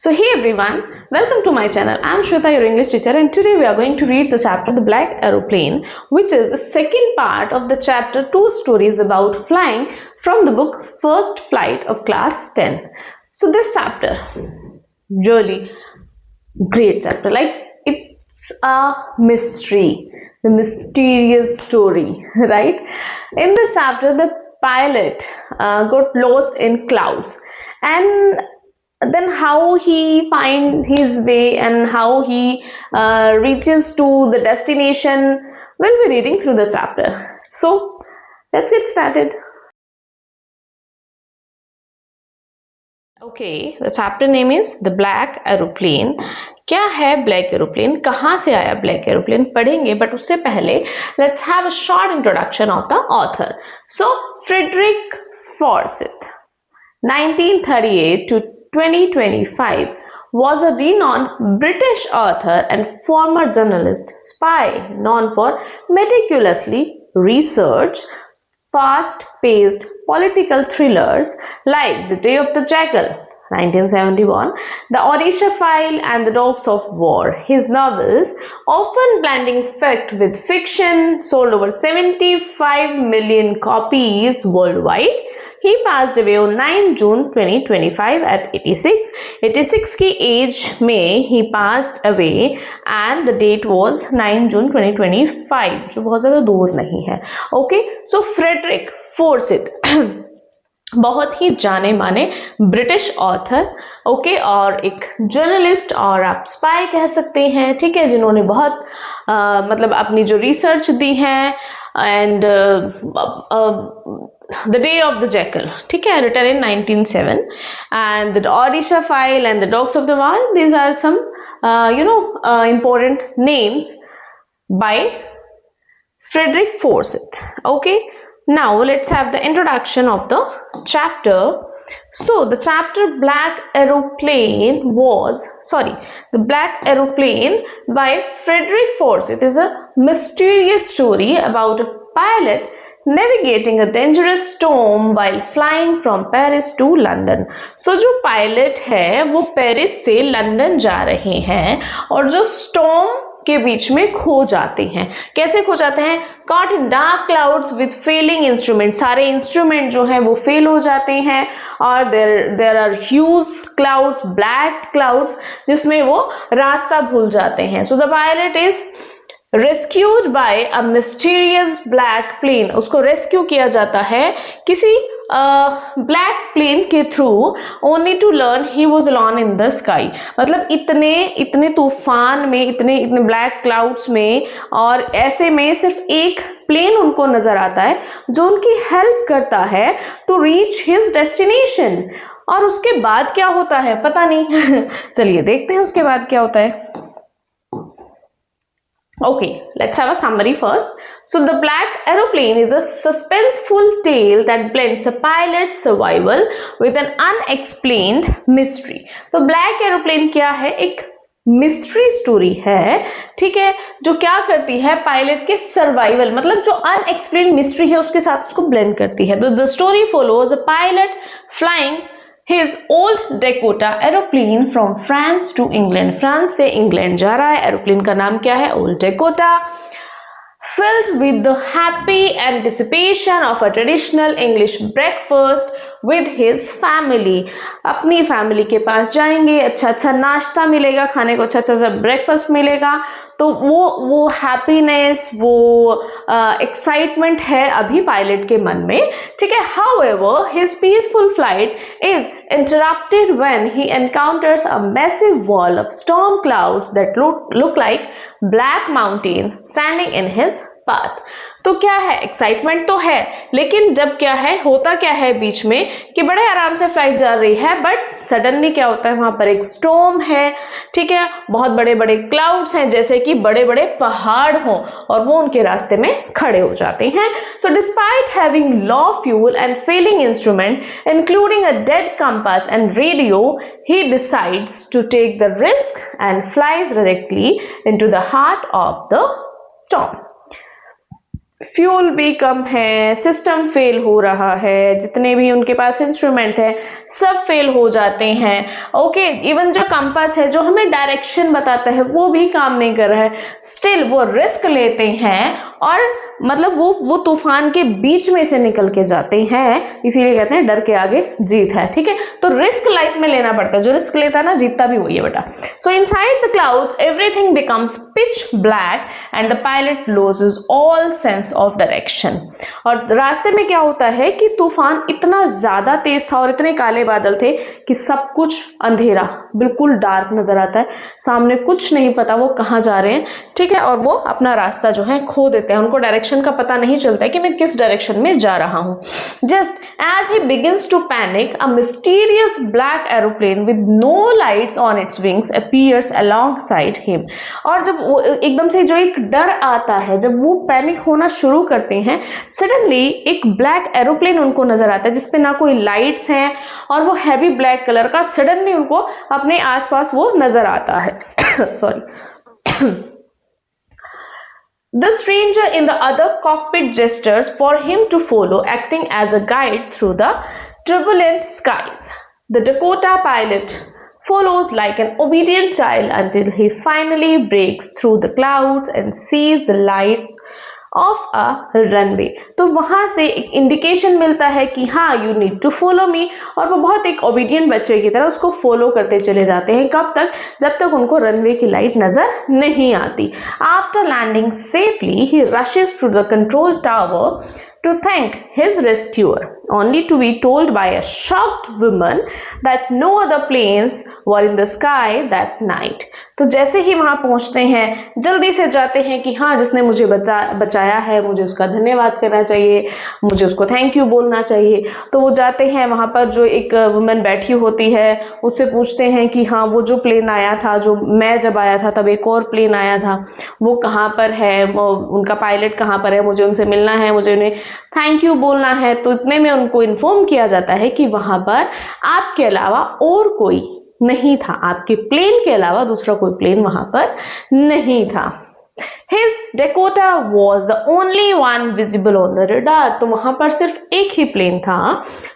So hey everyone, welcome to my channel. I am Shweta, your English teacher, and today we are going to read the chapter The Black Aeroplane, which is the second part of the chapter 2 stories about flying from the book First Flight of Class 10. So this chapter, really great chapter, like it's a mystery, the mysterious story, right? In this chapter, the pilot got lost in clouds, and then how he finds his way and how he reaches to the destination, we'll be reading through the chapter. So let's get started. Okay, the chapter name is The Black Aeroplane. क्या है black aeroplane, कहाँ से आया black aeroplane पढ़ेंगे, but उससे पहले let's have a short introduction of the author. So Frederick Forsyth 1938 to 2025 was a renowned British author and former journalist spy known for meticulously researched, fast-paced political thrillers like The Day of the Jackal 1971, The Odisha File and The Dogs of War. His novels, often blending fact with fiction, sold over 75 million copies worldwide. He passed away on 9 June 2025 at 86. 86 की as में he passed away and the date was 9 June 2025, जो बहुत ज़्यादा दूर नहीं है. Okay, so Frederick फॉर्सिथ बहुत ही जाने माने ब्रिटिश ऑथर, ओके, और एक जर्नलिस्ट और आप स्पाई कह सकते हैं, ठीक है, जिन्होंने बहुत मतलब अपनी जो रिसर्च दी है. And the day of the jackal, ठीक है, written in 1907, and the Odessa file and the dogs of the war. These are some important names by Frederick Forsyth. Okay, now let's have the introduction of the chapter. So the chapter The Black Aeroplane by Frederick Forsyth is a mysterious story about a pilot navigating a dangerous storm while flying from Paris to London. So जो pilot है वो Paris से London जा रहे हैं और जो storm के बीच में खो जाते हैं. कैसे खो जाते हैं? Caught in dark clouds with failing instruments. सारे इंस्ट्रूमेंट जो हैं वो फेल हो जाते हैं और there are huge clouds, black clouds, जिसमें वो रास्ता भूल जाते हैं. So the pilot is rescued by a mysterious black plane. उसको रेस्क्यू किया जाता है किसी ब्लैक प्लेन के through, only to learn he was alone in the sky. मतलब इतने तूफान में, इतने ब्लैक क्लाउड्स में, और ऐसे में सिर्फ एक प्लेन उनको नजर आता है जो उनकी हेल्प करता है टू रीच हिज डेस्टिनेशन. और उसके बाद क्या होता है पता नहीं. चलिए देखते हैं उसके बाद क्या होता है. Okay, let's have a summary first. So the Black Aeroplane is a suspenseful tale that blends a pilot's survival with an unexplained mystery. तो Black Aeroplane क्या है? एक मिस्ट्री स्टोरी है, ठीक है, जो क्या करती है पायलट के सर्वाइवल, मतलब जो अनएक्सप्लेन्ड मिस्ट्री है उसके साथ उसको ब्लेंड करती है. तो the story follows a pilot flying his old Dakota aeroplane from France to England. France से इंग्लैंड जा रहा है. एरोप्लेन का नाम क्या है? Old Dakota. Filled with the happy anticipation of a traditional English breakfast with his family. अपनी family के पास जाएंगे, अच्छा नाश्ता मिलेगा, खाने को अच्छा ब्रेकफास्ट मिलेगा. तो वो हैप्पीनेस, वो एक्साइटमेंट है अभी पायलट के मन में, ठीक है. However, his peaceful flight is interrupted when he encounters a massive wall of storm clouds that look like black mountains standing in his path. तो क्या है, एक्साइटमेंट तो है, लेकिन जब क्या है, होता क्या है बीच में कि बड़े आराम से फ्लाइट जा रही है, बट सडनली क्या होता है, वहां पर एक स्टॉर्म है, ठीक है, बहुत बड़े बड़े क्लाउड्स हैं, जैसे कि बड़े बड़े पहाड़ हों, और वो उनके रास्ते में खड़े हो जाते हैं. So despite having low fuel and failing instrument including a dead compass and radio, he decides to take the risk and flies directly into the heart of the storm. Fuel भी कम है, सिस्टम फेल हो रहा है, जितने भी उनके पास instrument है सब फेल हो जाते हैं। ओके, इवन जो कंपास है जो हमें डायरेक्शन बताता है वो भी काम नहीं कर रहा है। स्टिल वो रिस्क लेते हैं और मतलब वो तूफान के बीच में से निकल के जाते हैं, इसीलिए कहते हैं डर के आगे जीत है। ठीक है, तो रिस्क लाइफ में लेना पड़ता है, जो रिस्क लेता है ना जीतता भी वही है बेटा। सो inside the clouds everything becomes pitch black and the pilot loses all sense of direction. और रास्ते में क्या होता है कि तूफान इतना ज्यादा तेज था और इतने काले बादल थे कि सब कुछ अंधेरा, बिल्कुल डार्क नजर आता है, सामने कुछ नहीं पता वो कहाँ जा रहे हैं। ठीक है, और वो अपना रास्ता जो है खो देते हैं, उनको डायरेक्शन का पता नहीं चलता है कि मैं किस डायरेक्शन में जा रहा हूं। Just as he begins to panic a mysterious black aeroplane with no lights on its wings appears alongside him. और जब वो एकदम से जो एक डर आता है, जब वो पैनिक होना शुरू करते हैं, सडनली एक ब्लैक एरोप्लेन उनको नजर आता है जिसपे ना कोई लाइट्स हैं और वो हैवी ब्लैक कलर का सडनली उनको अपने आसपास वो नजर आता है। Sorry. The stranger in the other cockpit gestures for him to follow, acting as a guide through the turbulent skies. The Dakota pilot follows like an obedient child until he finally breaks through the clouds and sees the light of a runway. तो वहां से एक indication मिलता है कि हाँ you need to follow me, और वो बहुत एक ओबीडियंट बच्चे की तरह उसको फॉलो करते चले जाते हैं। कब तक? जब तक उनको रनवे की लाइट नजर नहीं आती। After landing safely he rushes to the control tower to thank his rescuer, only to be told by a shocked woman that no other planes were in the sky that night. तो जैसे ही वहां पहुंचते हैं जल्दी से जाते हैं कि हाँ जिसने मुझे बचाया है मुझे उसका धन्यवाद करना चाहिए, मुझे उसको थैंक यू बोलना चाहिए। तो वो जाते हैं, वहां पर जो एक वुमेन बैठी होती है उससे पूछते हैं कि हाँ वो जो प्लेन आया था, जो मैं जब आया था तब एक और प्लेन आया था, वो कहाँ पर है, उनका पायलट कहाँ पर है, मुझे उनसे मिलना है, मुझे उन्हें थैंक यू बोलना है। तो इतने में उनको इन्फॉर्म किया जाता है कि वहां पर आपके अलावा और कोई नहीं था, आपके प्लेन के अलावा दूसरा कोई प्लेन वहां पर नहीं था। His Dakota was the only one visible on the radar. तो वहां पर सिर्फ एक ही प्लेन था,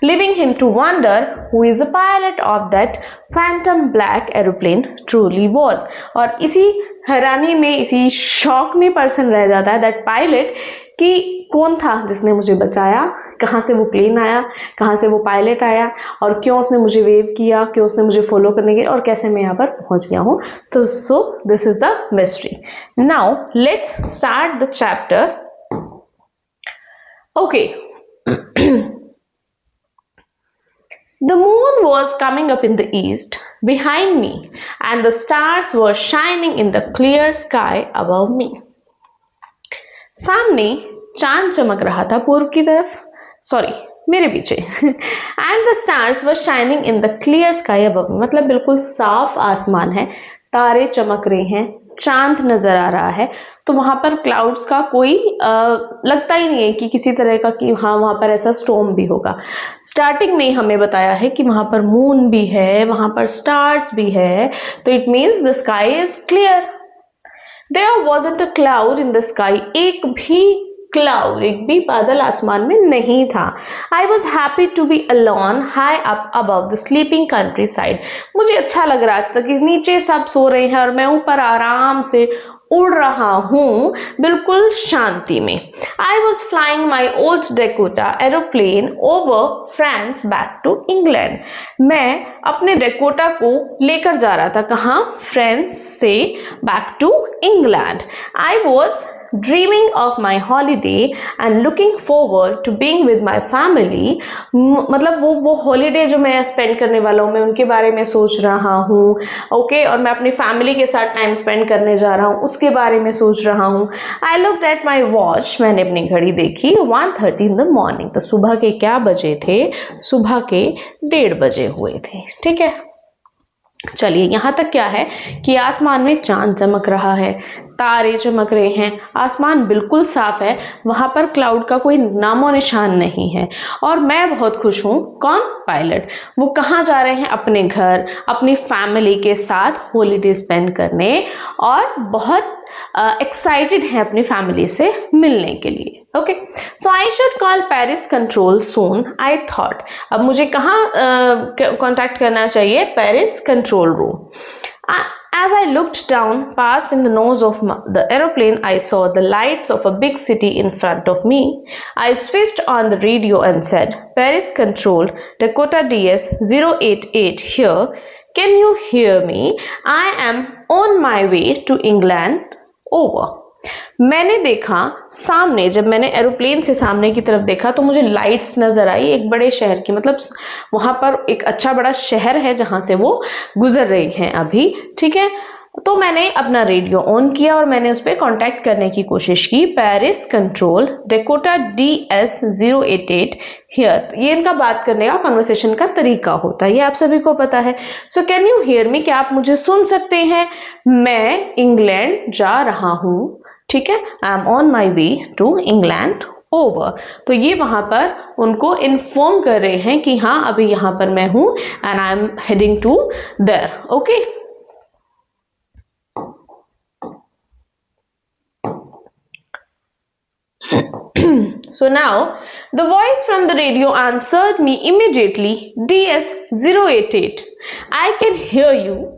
leaving him to wonder who is the pilot of that phantom black aeroplane truly was. और इसी हैरानी में, इसी शॉक में पर्सन रह जाता है दैट पायलट कि कौन था जिसने मुझे बचाया, कहाँ से वो प्लेन आया, कहाँ से वो पायलट आया, और क्यों उसने मुझे वेव किया, क्यों उसने मुझे फॉलो करने के, और कैसे मैं यहाँ पर पहुँच गया हूँ। तो so this is the mystery. Now let's start the chapter. Okay, the moon was coming up in the east behind me and the stars were shining in the clear sky above me. सामने चांद चमक रहा था पूर्व की तरफ, sorry मेरे पीछे, and the stars were shining in the clear sky above, मतलब बिल्कुल साफ आसमान है, तारे चमक रहे हैं, चांद नजर आ रहा है। तो वहां पर क्लाउड्स का कोई लगता ही नहीं है कि किसी तरह का कि हाँ वहां पर ऐसा स्टॉर्म भी होगा। स्टार्टिंग में ही हमें बताया है कि वहां पर मून भी है, वहां पर स्टार्स भी है, तो it means the sky is clear. There wasn't a cloud in the sky. एक भी क्लाउड, एक भी बादल आसमान में नहीं था। I was happy to be alone high up above the sleeping countryside. मुझे अच्छा लग रहा था कि नीचे सब सो रहे हैं और मैं ऊपर आराम से उड़ रहा हूँ बिल्कुल शांति में। I was flying my old Dakota aeroplane over France back to England. मैं अपने डेकोटा को लेकर जा रहा था, कहाँ? फ्रांस से back to England. I was dreaming of my holiday and looking forward to being with my family. मतलब वो हॉलीडे जो मैं स्पेंड करने वाला हूँ मैं उनके बारे में सोच रहा हूँ। ओके, और मैं अपनी फैमिली के साथ टाइम स्पेंड करने जा रहा हूँ उसके बारे में सोच रहा हूँ। I looked at my watch, मैंने अपनी घड़ी देखी, 1:30 in the morning। तो सुबह के क्या बजे थे? सुबह के 1:30 बजे हुए थे। ठीक है, चलिए यहाँ तक क्या है कि आसमान में चांद चमक रहा है, तारे चमक रहे हैं, आसमान बिल्कुल साफ है, वहां पर क्लाउड का कोई नामो निशान नहीं है और मैं बहुत खुश हूँ। कौन? पायलट। वो कहाँ जा रहे हैं? अपने घर, अपनी फैमिली के साथ हॉलीडे स्पेंड करने और बहुत एक्साइटेड हैं अपनी फैमिली से मिलने के लिए। Okay, so I should call Paris control soon I thought. अब मुझे कहाँ कॉन्टैक्ट करना चाहिए? Paris control room. As I looked down past in the nose of the aeroplane, I saw the lights of a big city in front of me. I switched on the radio and said, Paris Control, Dakota DS 088 here. Can you hear me? I am on my way to England. Over. मैंने देखा सामने, जब मैंने aeroplane से सामने की तरफ देखा तो मुझे लाइट्स नजर आई एक बड़े शहर की, मतलब वहां पर एक अच्छा बड़ा शहर है जहां से वो गुजर रही हैं अभी। ठीक है, तो मैंने अपना रेडियो ऑन किया और मैंने उस पर कॉन्टैक्ट करने की कोशिश की। Paris control Dakota DS 088 here. ये इनका बात करने का कन्वर्सेशन का तरीका होता है, ये आप सभी को पता है। So can you hear me, क्या आप मुझे सुन सकते हैं? मैं इंग्लैंड जा रहा हूँ। ठीक है, I am on my way to England over. तो ये वहां पर उनको इन्फॉर्म कर रहे हैं कि हाँ अभी यहाँ पर मैं हूँ and I am heading to there. Okay, so now the voice from the radio answered me immediately. DS 088, I can hear you.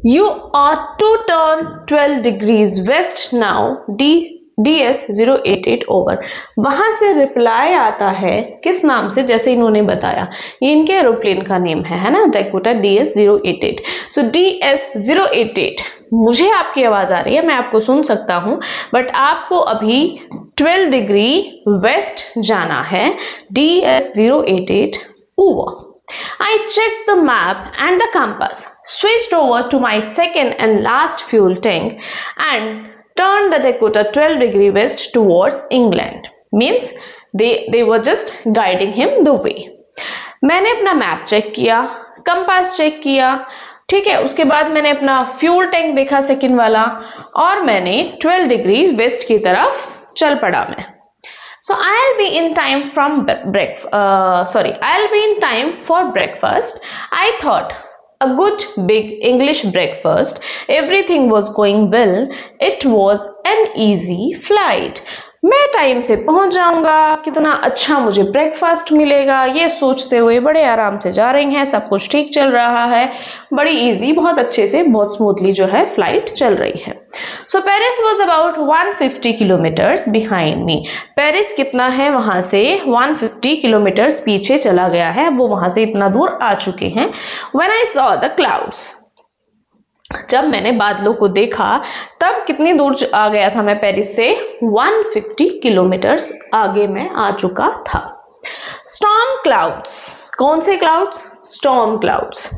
You are to turn 12 degrees west now. DS 088 over. वहां से reply आता है किस नाम से? जैसे इन्होंने बताया, ये इनके एरोप्लेन का नेम है ना, डेकोटा DS 088। सो DS 088, मुझे आपकी आवाज आ रही है, मैं आपको सुन सकता हूं, बट आपको अभी 12 डिग्री वेस्ट जाना है। DS 088 over. I checked the map and the compass, switched over to my second and last fuel tank and turned the Dakota 12 degree west towards England. Means they were just guiding him the way. मैंने अपना map check किया, compass check किया, ठीक है, उसके बाद मैंने अपना फ्यूल टैंक देखा सेकंड वाला और मैंने 12 डिग्री वेस्ट की तरफ चल पड़ा मैं। So I'll be in time for breakfast. I thought a good big English breakfast. Everything was going well. It was an easy flight. मैं टाइम से पहुंच जाऊंगा, कितना अच्छा मुझे ब्रेकफास्ट मिलेगा, ये सोचते हुए बड़े आराम से जा रही हैं, सब कुछ ठीक चल रहा है, बड़ी इजी, बहुत अच्छे से, बहुत स्मूथली जो है फ्लाइट चल रही है। So Paris was about 150 kilometres behind me. Paris कितना है वहां से? 150 किलोमीटर्स पीछे चला गया है, वो वहां से इतना दूर आ चुके हैं। When I saw the clouds, जब मैंने बादलों को देखा तब कितनी दूर आ गया था मैं पेरिस से? 150 किलोमीटर्स आगे मैं आ चुका था। स्टॉर्म क्लाउड्स, कौन से क्लाउड्स? Storm clouds.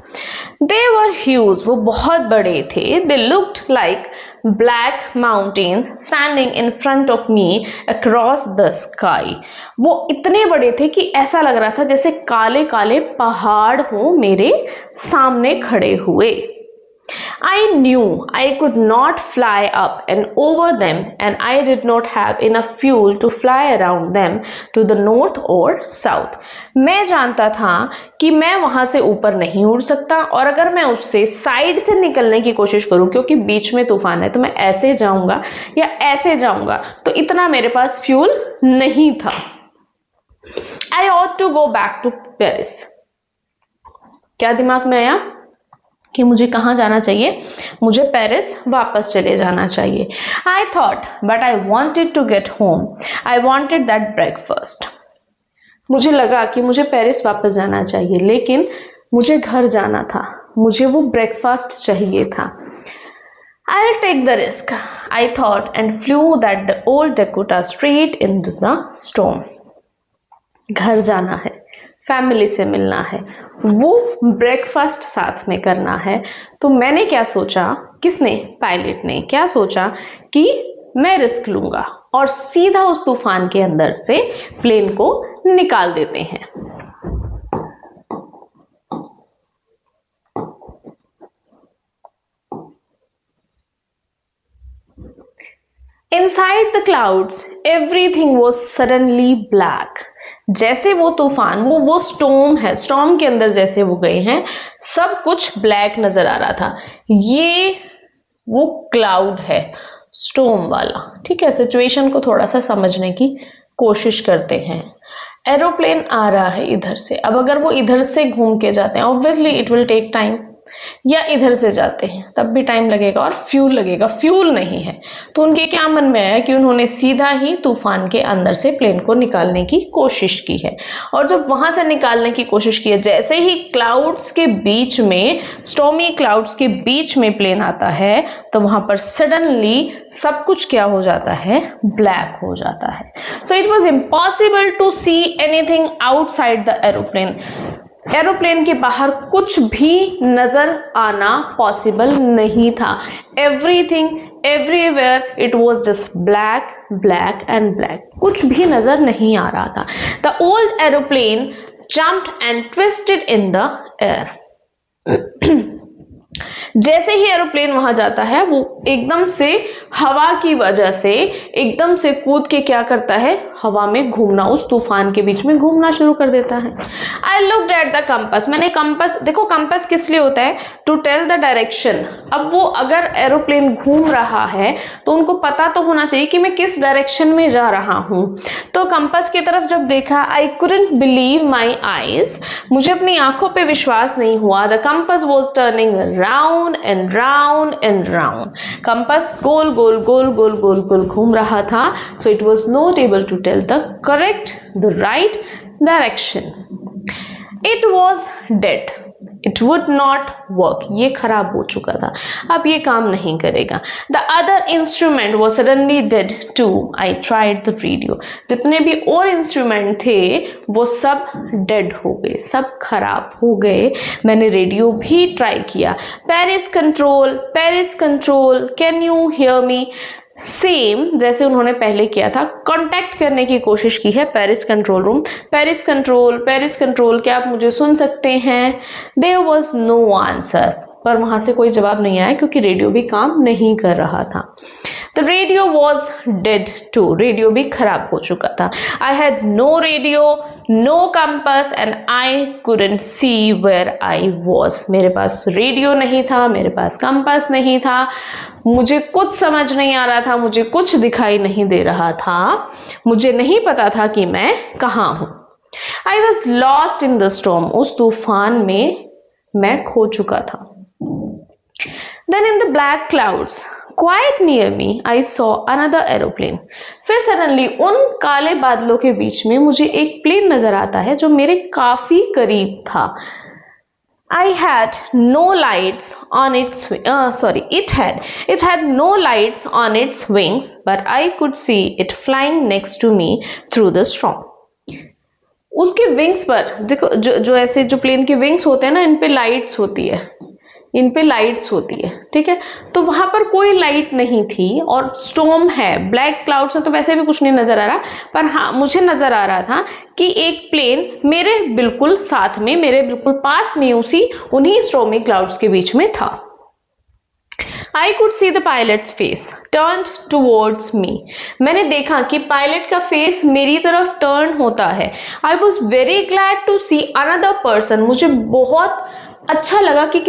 दे वर ह्यूज, वो बहुत बड़े थे। They looked like black mountain standing in front of me across the sky. वो इतने बड़े थे कि ऐसा लग रहा था जैसे काले काले पहाड़ हो मेरे सामने खड़े हुए। I knew I could not fly up and over them and I did not have enough fuel to fly around them to the north or south. मैं जानता था कि मैं वहां से ऊपर नहीं उड़ सकता और अगर मैं उससे साइड से निकलने की कोशिश करूं, क्योंकि बीच में तूफान है, तो मैं ऐसे जाऊंगा या ऐसे जाऊंगा, तो इतना मेरे पास फ्यूल नहीं था। I ought to go back to Paris. क्या दिमाग में आया कि मुझे कहाँ जाना चाहिए? मुझे पेरिस वापस चले जाना चाहिए। I thought, but I wanted to get home. I wanted that breakfast. मुझे लगा कि मुझे पेरिस वापस जाना चाहिए, लेकिन मुझे घर जाना था, मुझे वो ब्रेकफास्ट चाहिए था। I'll take the risk, I thought, and flew that old Dakota straight into the storm. घर जाना है, फैमिली से मिलना है, वो ब्रेकफास्ट साथ में करना है, तो मैंने क्या सोचा? किसने? पायलट ने क्या सोचा कि मैं रिस्क लूंगा और सीधा उस तूफान के अंदर से प्लेन को निकाल देते हैं। Inside the clouds, everything was suddenly black. जैसे वो तूफान, वो स्टॉर्म है, स्टॉर्म के अंदर जैसे वो गए हैं, सब कुछ ब्लैक नजर आ रहा था. ये वो क्लाउड है स्टॉर्म वाला. ठीक है, सिचुएशन को थोड़ा सा समझने की कोशिश करते हैं. एरोप्लेन आ रहा है इधर से. अब अगर वो इधर से घूम के जाते हैं, obviously it will take time, या इधर से जाते हैं तब भी टाइम लगेगा और फ्यूल लगेगा. फ्यूल नहीं है, तो उनके क्या मन में आया कि उन्होंने सीधा ही तूफान के अंदर से प्लेन को निकालने की कोशिश की है. और जब वहां से निकालने की कोशिश की है, जैसे ही क्लाउड्स के बीच में, स्टॉर्मी क्लाउड्स के बीच में प्लेन आता है, तो वहां पर सडनली सब कुछ क्या हो जाता है, ब्लैक हो जाता है. So it was impossible to see anything outside the aeroplane. Aeroplane के बाहर कुछ भी नजर आना पॉसिबल नहीं था. Everything, everywhere it was just black, black and black. कुछ भी नजर नहीं आ रहा था. The old aeroplane jumped and twisted in the air. जैसे ही एरोप्लेन वहां जाता है, वो एकदम से हवा की वजह से एकदम से कूद के क्या करता है, हवा में घूमना, उस तूफान के बीच में घूमना शुरू कर देता है. I looked at the compass. मैंने कंपास, देखो कंपास किस लिए होता है, टू टेल द डायरेक्शन. अब वो अगर एरोप्लेन घूम रहा है तो उनको पता तो होना चाहिए कि मैं किस डायरेक्शन में जा रहा हूं. तो कंपास की तरफ जब देखा, I couldn't believe my eyes. मुझे अपनी आंखों पे विश्वास नहीं हुआ. The compass was turning round and round and round. Compass गोल गोल गोल गोल गोल गोल घूम रहा था. So it was not able to tell the correct, the right direction. It was dead. It would not work. ये खराब हो चुका था, अब ये काम नहीं करेगा. The other instrument was suddenly dead too. I tried the radio. जितने भी और इंस्ट्रूमेंट थे वो सब डेड हो गए, सब खराब हो गए. मैंने रेडियो भी ट्राई किया. Paris control, Paris control, can you hear me? Same जैसे उन्होंने पहले किया था, कांटेक्ट करने की कोशिश की है Paris control room. Paris control, क्या आप मुझे सुन सकते हैं? There was no answer. पर वहां से कोई जवाब नहीं आया क्योंकि रेडियो भी काम नहीं कर रहा था. The radio was dead too. Radio भी खराब हो चुका था. I had no radio, no compass and I couldn't see where I was. मेरे पास रेडियो नहीं था, मेरे पास कंपास नहीं था, मुझे कुछ समझ नहीं आ रहा था, मुझे कुछ दिखाई नहीं दे रहा था, मुझे नहीं पता था कि मैं कहाँ हूँ. I was lost in the storm. उस तूफान में मैं खो चुका था. Then in the black clouds, quite near me, I saw another aeroplane. फिर suddenly उन काले बादलों के बीच में मुझे एक प्लेन नजर आता है जो मेरे काफी करीब था. I had no lights on its it had no lights on its wings, but I could see it flying next to me through the storm. उसके विंग्स पर देखो, जो ऐसे जो प्लेन के विंग्स होते हैं ना, इन पे लाइट्स होती है, ठीक है. तो वहां पर कोई लाइट नहीं थी और स्टॉर्म है, ब्लैक क्लाउड्स है, तो वैसे भी कुछ नहीं नजर आ रहा. पर हाँ, मुझे नजर आ रहा था कि एक प्लेन मेरे बिल्कुल साथ में, मेरे बिल्कुल पास में, उन्हीं स्टॉर्मी क्लाउड्स के बीच में था. I could see the pilot's face turned towards me. मैंने देखा कि पायलट का फेस मेरी तरफ टर्न होता है. I was very glad to see another person. मुझे बहुत अच्छा लगा कि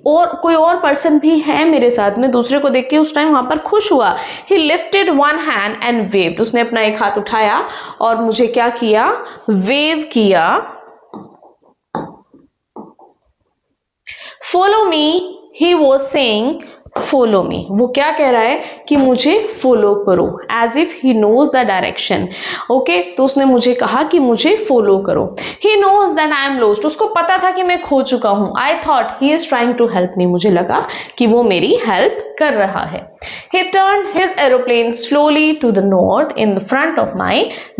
कोई और पर्सन भी है मेरे साथ में. दूसरे को देख के उस टाइम वहां पर खुश हुआ. He lifted one hand and waved. उसने अपना एक हाथ उठाया और मुझे क्या किया, वेव किया. Follow me, he was saying. Follow me. वो क्या कह रहा है कि मुझे फॉलो करो, as if he knows the direction. Okay, तो उसने मुझे कहा कि मुझे फॉलो करो. He knows that I am lost. उसको पता था कि मैं खो चुका हूं. I thought he is trying to help me. मुझे लगा कि वो मेरी हेल्प कर रहा है. He turned his aeroplane slowly to the north in the front of my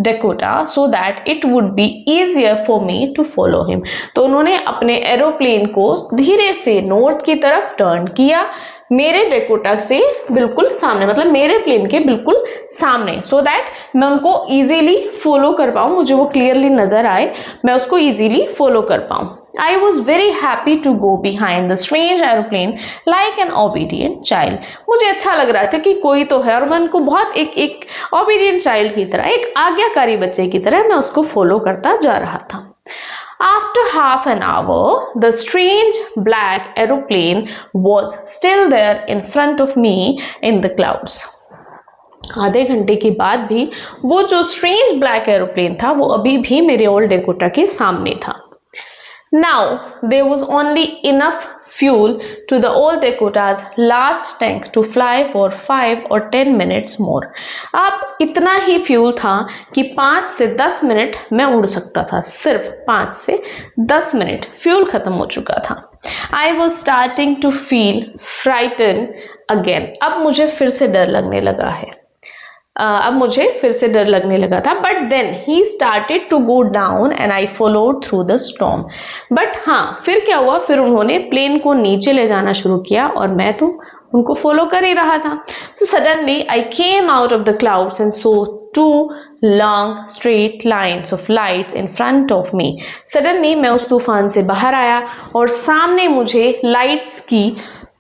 Dakota so that it would be easier for me to follow him. तो उन्होंने अपने एरोप्लेन को धीरे से नॉर्थ की तरफ टर्न किया, मेरे डेकोटा से बिल्कुल सामने, मतलब मेरे प्लेन के बिल्कुल सामने, सो दैट मैं उनको इजीली फॉलो कर पाऊँ, मुझे वो क्लियरली नजर आए, मैं उसको इजीली फॉलो कर पाऊँ. I was very happy to go behind the strange aeroplane like an obedient child. मुझे अच्छा लग रहा था कि कोई तो है, और मैं उनको बहुत एक obedient child की तरह, एक आज्ञाकारी बच्चे की तरह मैं उसको फॉलो करता जा रहा था. After half an hour, the strange black aeroplane was still there in front of me in the clouds. आधे घंटे के बाद भी वो जो strange black aeroplane था वो अभी भी मेरे ओल्ड डेकोटा के सामने था. Now there was only enough fuel to the old Dakota's last tank to fly for 5 or 10 minutes more. अब इतना ही फ्यूल था कि 5 से 10 मिनट मैं उड़ सकता था. सिर्फ 5 से 10 मिनट फ्यूल खत्म हो चुका था. I was starting to feel frightened again. अब मुझे फिर से डर लगने लगा है. अब मुझे फिर से डर लगने लगा था. But then he started to go down and I followed through the storm. But हाँ, फिर क्या हुआ, फिर उन्होंने प्लेन को नीचे ले जाना शुरू किया और मैं तो उनको फॉलो कर ही रहा था. तो suddenly I came out of the clouds and so 2 long straight lines of lights in front of me. Suddenly मैं उस तूफान से बाहर आया और सामने मुझे लाइट्स की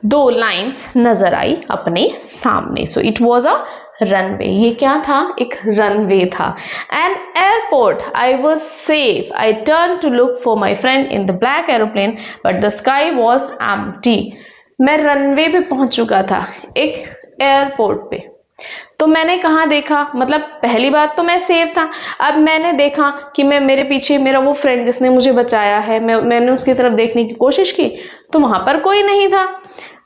2 लाइन्स नजर आई अपने सामने. So it was a runway. ये क्या था? एक रनवे था. An airport. I was safe. I turn to look for my friend in the black aeroplane but the sky was empty. मैं रनवे पे पहुंच चुका था, एक एयरपोर्ट पे. तो मैंने कहाँ देखा, मतलब पहली बात तो मैं सेफ था. अब मैंने देखा कि मेरे पीछे मेरा वो फ्रेंड जिसने मुझे बचाया है, मैंने उसकी तरफ देखने की कोशिश की तो वहां पर कोई नहीं था.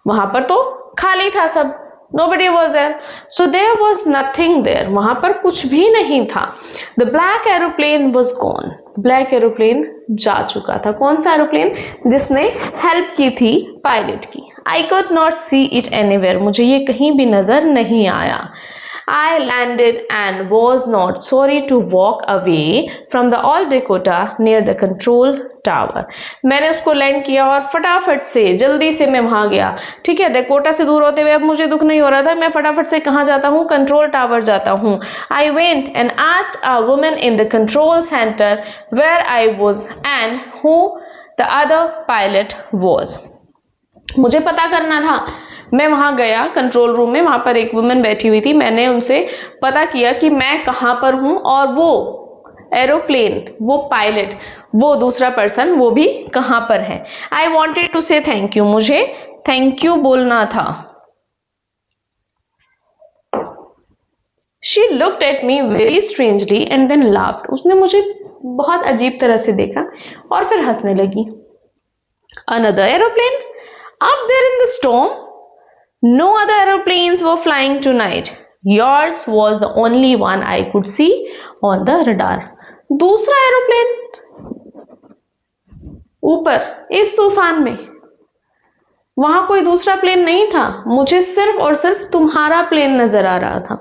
वहां पर तो खाली था सब. Nobody was there. So there was nothing there. वहां पर कुछ भी नहीं था. The black aeroplane was gone. Black aeroplane जा चुका था. कौन सा एरोप्लेन? जिसने हेल्प की थी पायलट की. I could not see it anywhere. मुझे ये कहीं भी नजर नहीं आया. I landed and was not sorry to walk away from the old Dakota near the control tower. मैंने उसको लैंड किया और फटाफट से जल्दी से मैं वहां गया. ठीक है, डेकोटा से दूर होते हुए अब मुझे दुख नहीं हो रहा था. मैं फटाफट से कहाँ जाता हूँ? कंट्रोल टावर जाता हूँ. I went and asked a woman in the control center where I was and who the other pilot was. मुझे पता करना था. मैं वहां गया कंट्रोल रूम में, वहां पर एक वुमेन बैठी हुई थी. मैंने उनसे पता किया कि मैं कहां पर हूं और वो एरोप्लेन, वो पायलट, वो दूसरा पर्सन, वो भी कहां पर है. I wanted to say thank you. मुझे थैंक यू बोलना था. She looked at me very strangely and then laughed. उसने मुझे बहुत अजीब तरह से देखा और फिर हंसने लगी. Another aeroplane up there in the storm? No other aeroplanes were flying tonight. Yours was the only one I could see on the radar. दूसरा एरोप्लेन ऊपर इस तूफान में, वहां कोई दूसरा प्लेन नहीं था. मुझे सिर्फ और सिर्फ तुम्हारा प्लेन नजर आ रहा था.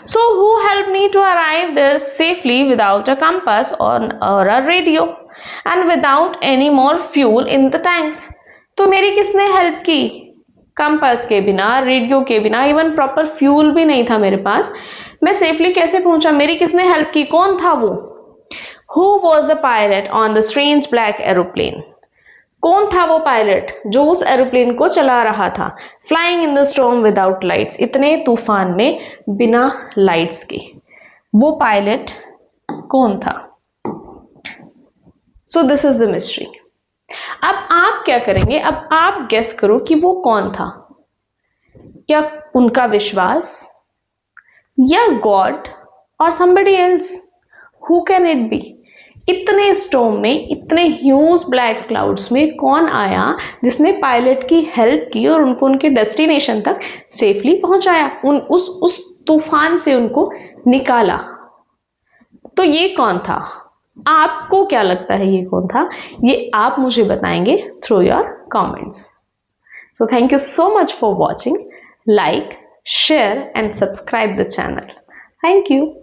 So who helped me to arrive there safely without a compass or a radio and without any more fuel in the tanks? तो मेरी किसने हेल्प की? कंपास के बिना, रेडियो के बिना, इवन प्रॉपर फ्यूल भी नहीं था मेरे पास. मैं सेफली कैसे पहुंचा? मेरी किसने हेल्प की? कौन था वो? Who was the pilot on the strange black aeroplane? कौन था वो पायलट जो उस एरोप्लेन को चला रहा था? Flying in the storm without lights. इतने तूफान में बिना लाइट्स के वो पायलट कौन था? So this is the mystery. अब आप क्या करेंगे? अब आप गेस करो कि वो कौन था. क्या उनका विश्वास, या गॉड, और somebody else? Who can it be? इतने स्टॉर्म में, इतने ह्यूज ब्लैक क्लाउड्स में कौन आया जिसने पायलट की हेल्प की और उनको उनके डेस्टिनेशन तक सेफली पहुंचाया, उस तूफान से उनको निकाला? तो ये कौन था? आपको क्या लगता है ये कौन था? ये आप मुझे बताएंगे through your comments. So thank you so much for watching. Like, share and subscribe the channel. Thank you.